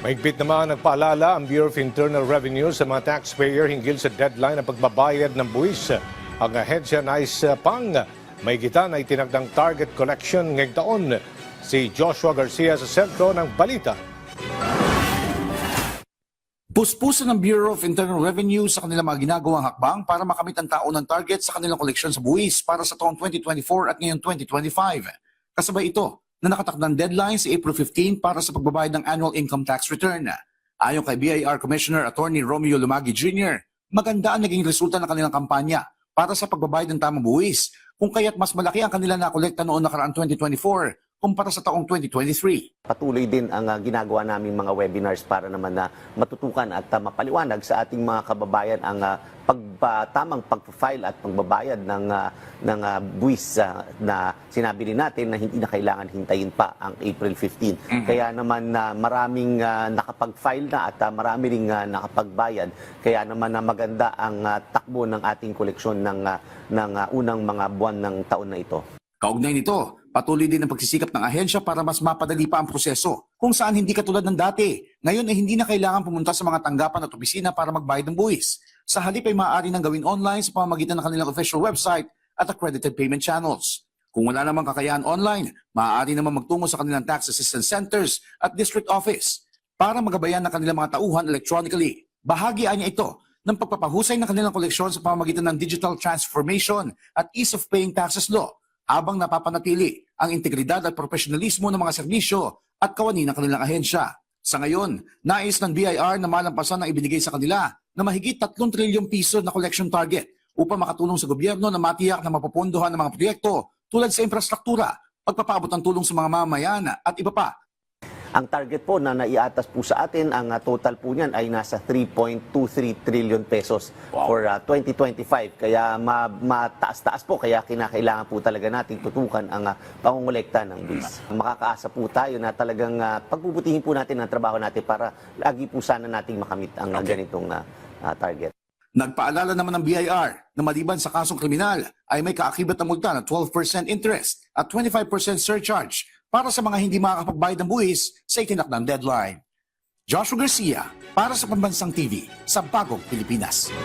Mahigpit naman nagpaalala ang Bureau of Internal Revenue sa mga taxpayer hinggil sa deadline ng pagbabayad ng buwis. Ang ahensya nais pang may gitan ay tinagdang target collection ngayong taon. Si Joshua Garcia sa sentro ng balita. Puspusan ng Bureau of Internal Revenue sa kanilang mga ginagawang hakbang para makamit ang taon ng target sa kanilang koleksyon sa buwis para sa taong 2024 at ngayon 2025. Kasabay ito na nakatakdang deadline sa April 15 para sa pagbabayad ng annual income tax return. Ayon kay BIR Commissioner Attorney Romeo Lumagi Jr., maganda ang naging resulta ng kanilang kampanya para sa pagbabayad ng tamang buwis, kung kaya't mas malaki ang kanilang nakolekta noong nakaraang 2024 kumpara sa taong 2023. Patuloy din ang ginagawa naming mga webinars para naman na matutukan at mapaliwanag sa ating mga kababayan ang tamang pag-file at pagbabayad ng buwis na sinabi rin natin na hindi na kailangan hintayin pa ang April 15. Kaya naman maraming nakapag-file na at marami ring nakapagbayad. Kaya naman maganda ang takbo ng ating koleksyon ng unang mga buwan ng taon na ito. Kaugnay nito, patuloy din ang pagsisikap ng ahensya para mas mapadali pa ang proseso, kung saan hindi katulad ng dati. Ngayon ay hindi na kailangan pumunta sa mga tanggapan at opisina para magbayad ng buwis. Sa halip ay maaari nang gawin online sa pamamagitan ng kanilang official website at accredited payment channels. Kung wala namang kakayahan online, maaari naman magtungo sa kanilang tax assistance centers at district office para magabayan ng kanilang mga tauhan electronically. Bahagi niya ito ng pagpapahusay ng kanilang koleksyon sa pamamagitan ng digital transformation at ease of paying taxes law, habang napapanatili ang integridad at profesionalismo ng mga serbisyo at kawani ng kanilang ahensya. Sa ngayon, nais ng BIR na malampasan ang ibinigay sa kanila na mahigit 3 trilyong piso na collection target upang makatulong sa gobyerno na matiyak na mapopondohan ng mga proyekto tulad sa infrastruktura, pagpapaabot ng tulong sa mga mamamayan at iba pa. Ang target po na naiatas po sa atin, ang total po niyan ay nasa 3.23 trillion pesos for 2025. Kaya mataas-taas po, kaya kinakailangan po talaga nating tutukan ang pangungulekta ng buwis. Makakaasa po tayo na talagang pagbubutihin po natin ang trabaho natin para lagi po sana nating makamit ang ganitong target. Nagpaalala naman ng BIR na maliban sa kasong kriminal ay may kaakibat na multa na 12% interest at 25% surcharge para sa mga hindi makakapagbayad ng buwis sa itinakdang deadline. Joshua Garcia para sa Pambansang TV sa Bagong Pilipinas.